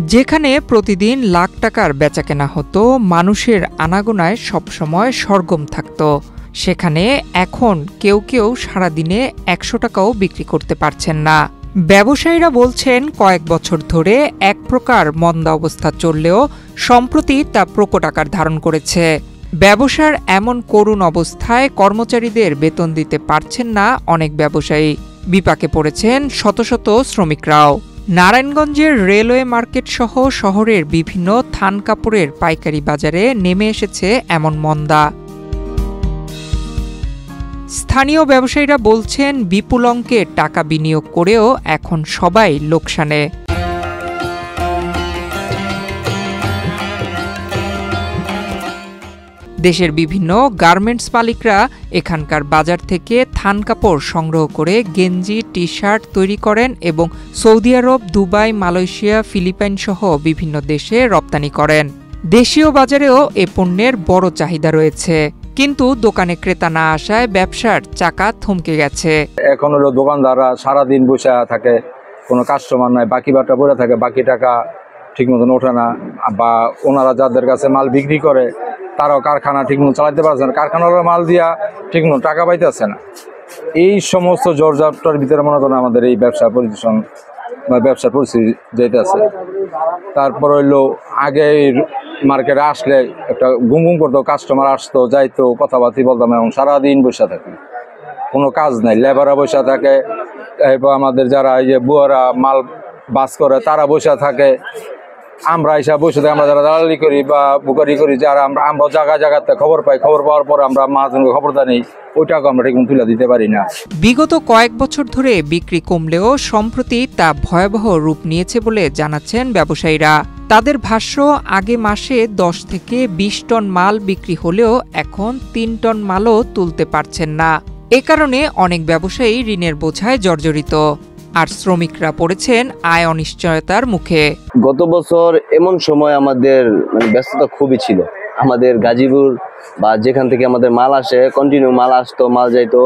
যেখানে প্রতিদিন লাখ টাকার বেচাকেনা হতো, মানুষের আনাগোনায় সবসময় সরগম থাকত, সেখানে এখন কেউ কেউ সারাদিনে ১০০ টাকাও বিক্রি করতে পারছেন না। ব্যবসায়ীরা বলছেন কয়েক বছর ধরে এক প্রকার মন্দা অবস্থা চললেও সম্প্রতি তা প্রকট আকার ধারণ করেছে। ব্যবসার এমন করুণ অবস্থায় কর্মচারীদের বেতন দিতে পারছেন না অনেক ব্যবসায়ী, বিপাকে পড়েছেন শত শত শ্রমিকরাও। নারায়ণগঞ্জের রেলওয়ে মার্কেট সহ শহরের বিভিন্ন থান কাপড়ের পাইকারি বাজারে নেমে এসেছে এমন মন্দা। স্থানীয় ব্যবসায়ীরা বলছেন বিপুল অঙ্কের টাকা বিনিয়োগ করেও এখন সবাই লোকসানে। দেশের বিভিন্ন গার্মেন্টস মালিকরা এখানকার বাজার থেকে থান কাপড় সংগ্রহ করে গেঞ্জি, টি শার্ট তৈরি করেন এবং সৌদি আরব, দুবাই, মালয়েশিয়া, ফিলিপাইন সহ বিভিন্ন দেশে রপ্তানি করেন। দেশীয় বাজারেও এ পণ্যের বড় চাহিদা রয়েছে, কিন্তু দোকানে ক্রেতা না আসায় ব্যবসার চাকা থমকে গেছে। এখন হলো দোকানদাররা সারাদিন বসে থাকে, কোনো কাস্টমার নাই, বাকি বাটা পড়ে থাকে, বাকি টাকা ঠিক মতন ওঠে না, বা ওনারা যাদের কাছে মাল বিক্রি করে তারাও কারখানা ঠিকমতো চালাতে পারছে না, কারখানার মাল দিয়া ঠিকমতো টাকা পাইতেছে না। এই সমস্ত জর্জাপটার ভিতরে মনে করেন আমাদের এই ব্যবসা পরিদর্শন বা ব্যবসার পরিস্থিতি যেতেছে। তারপর হইলো আগে মার্কেটে আসলে একটা গুম করতো, কাস্টমার আসতো যাইতো, কথাবার্তি বলতাম, এবং সারাদিন বসে থাকে, কোনো কাজ নাই, লেবাররা বসে থাকে, এরপর আমাদের যারা এই যে বুয়ারা মাল বাস করে তারা বসে থাকে, আমরা এসে বসে থাকি, আমরা যারা দালালি করি বা বুকারি করি, যারা আমরা জায়গাতে খবর পাই, খবর পাওয়ার পর আমরা মহাজনকে খবরটা নেই, ওইটাকে আমরা ঠিক তুলে দিতে পারি না। বিগত কয়েক বছর ধরে বিক্রি কমলেও সম্প্রতি তা ভয়াবহ রূপ নিয়েছে বলে জানাচ্ছেন ব্যবসায়ীরা। তাদের ভাষ্য, আগে মাসে 10 থেকে 20 টন মাল বিক্রি হলেও এখন 3 টন মালও তুলতে পারছেন না। এ কারণে অনেক ব্যবসায়ী ঋণের বোঝায় জর্জরিত, আর শ্রমিকরা পড়েছেন আয় অনিশ্চয়তার মুখে। গত বছর এমন সময় আমাদের ব্যস্ততা খুবই ছিল। আমাদের গাজীপুর বা যেখান থেকে আমাদের মাল আসে, কন্টিনিউ মাল আসতো, মাল যাইতো।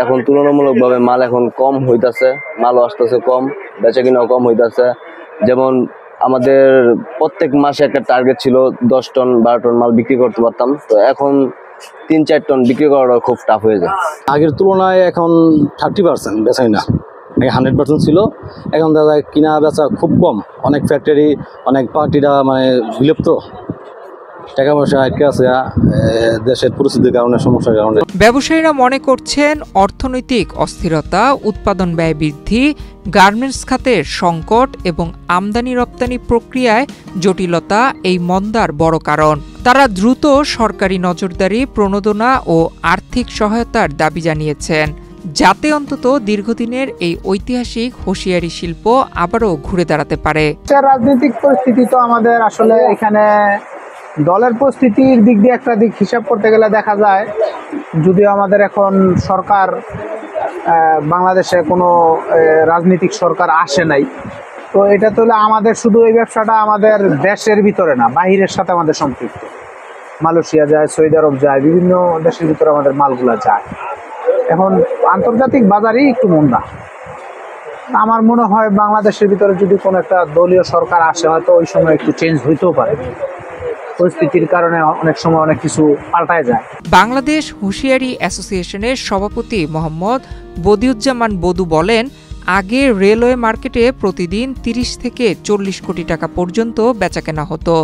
এখন তুলনামূলকভাবে মাল এখন কম হইতাছে, মালও আসতেছে কম, বেচা কিনাও কম হইতাছে। যেমন আমাদের প্রত্যেক মাসে একটা টার্গেট ছিল 10 টন 12 টন মাল বিক্রি করতে পারতাম, তো এখন 3-4 টন বিক্রি করাটা খুব টাফ হয়ে যায়। আগের তুলনায় এখন 30% বেচাই না, 100% ছিল। এখন দাদা কিনা বেচা খুব কম, অনেক ফ্যাক্টরি, অনেক পার্টিরা বিলুপ্ত, টাকা পয়সা আটকে আছে দেশের পরিস্থিতির কারণে, সমস্যার কারণে। ব্যবসায়ীরা মনে করছেন অর্থনৈতিক অস্থিরতা, উৎপাদন ব্যয় বৃদ্ধি, গার্মেন্টস খাতের সংকট এবং আমদানি রপ্তানি প্রক্রিয়ায় জটিলতা এই মন্দার বড় কারণ। তারা দ্রুত সরকারি নজরদারি, প্রণোদনা ও আর্থিক সহায়তার দাবি জানিয়েছেন, যাতে অন্তত দীর্ঘদিনের এই ঐতিহাসিক হুঁশিয়ারি শিল্প আবারও ঘুরে দাঁড়াতে পারে। রাজনৈতিক পরিস্থিতি তো আমাদের আসলে এখানে দলের পরিস্থিতির দিক দিয়ে একটা দিক হিসাব করতে গেলে দেখা যায়, যদিও আমাদের এখন সরকার বাংলাদেশে কোনো রাজনৈতিক সরকার আসে নাই, তো এটা তো আমাদের শুধু এই ব্যবসাটা আমাদের দেশের ভিতরে না, বাহিরের সাথে আমাদের সম্পৃক্ত। মালয়েশিয়া যায়, সৌদি আরব যায়, বিভিন্ন দেশের ভিতরে আমাদের মালগুলা যায়। এখন আন্তর্জাতিক বাজারেই একটু মন্দা। আমার মনে হয় বাংলাদেশের ভিতরে যদি কোনো একটা দলীয় সরকার আসে, হয়তো ওই সময় একটু চেঞ্জ হইতেও পারে, পরিস্থিতির কারণে অনেক সময় অনেক কিছু পাল্টায় যায়। বাংলাদেশ হুঁশিয়ারি অ্যাসোসিয়েশনের সভাপতি মোহাম্মদ বদিউজ্জামান বদু বলেন, আগে রেলওয়ে মার্কেটে প্রতিদিন 30 থেকে 40 কোটি টাকা পর্যন্ত বেচাকেনা হতো।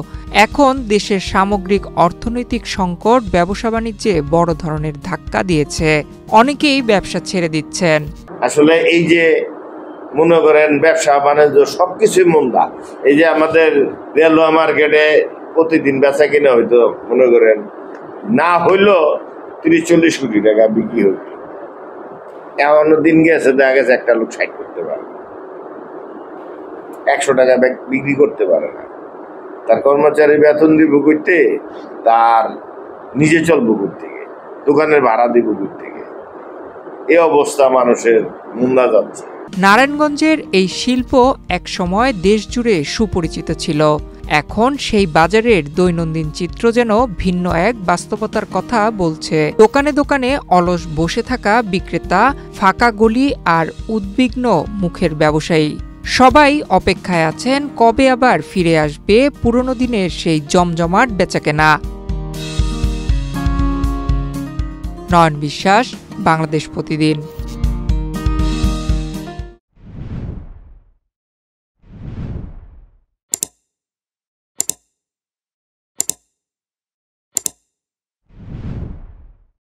এখন দেশের সামগ্রিক অর্থনৈতিক সংকট ব্যবসা বাণিজ্যে বড় ধরনের ধাক্কা দিয়েছে, অনেকেই ব্যবসা ছেড়ে দিচ্ছেন। আসলে এই যে মনে করেন ব্যবসা বাণিজ্য সবকিছুই মন্দা। এই যে আমাদের রেলওয়ে মার্কেটে প্রতিদিন বেচা কিনা হইতো, মনে করেন না হইলো 30-40 কোটি টাকা বিক্রি হইতো। এমন দিন গেছে, দেখা গেছে একটা লোক 60 করতে পারে, 100 টাকা বিক্রি করতে পারে না। তার কর্মচারী বেতন দিব করতে, তার নিজে চলবো করতে, দোকানের ভাড়া দিব করতে, এই অবস্থা মানুষের মন্দা যাচ্ছে। নারায়ণগঞ্জের এই শিল্প একসময় দেশজুড়ে সুপরিচিত ছিল, এখন সেই বাজারের দৈনন্দিন চিত্র যেন ভিন্ন এক বাস্তবতার কথা বলছে। দোকানে দোকানে অলস বসে থাকা বিক্রেতা, ফাঁকা গলি আর উদ্বিগ্ন মুখের ব্যবসায়ী। সবাই অপেক্ষায় আছেন কবে আবার ফিরে আসবে পুরনো দিনের সেই জমজমাট বেচাকেনা। নয়ন বিশ্বাস, বাংলাদেশ প্রতিদিন।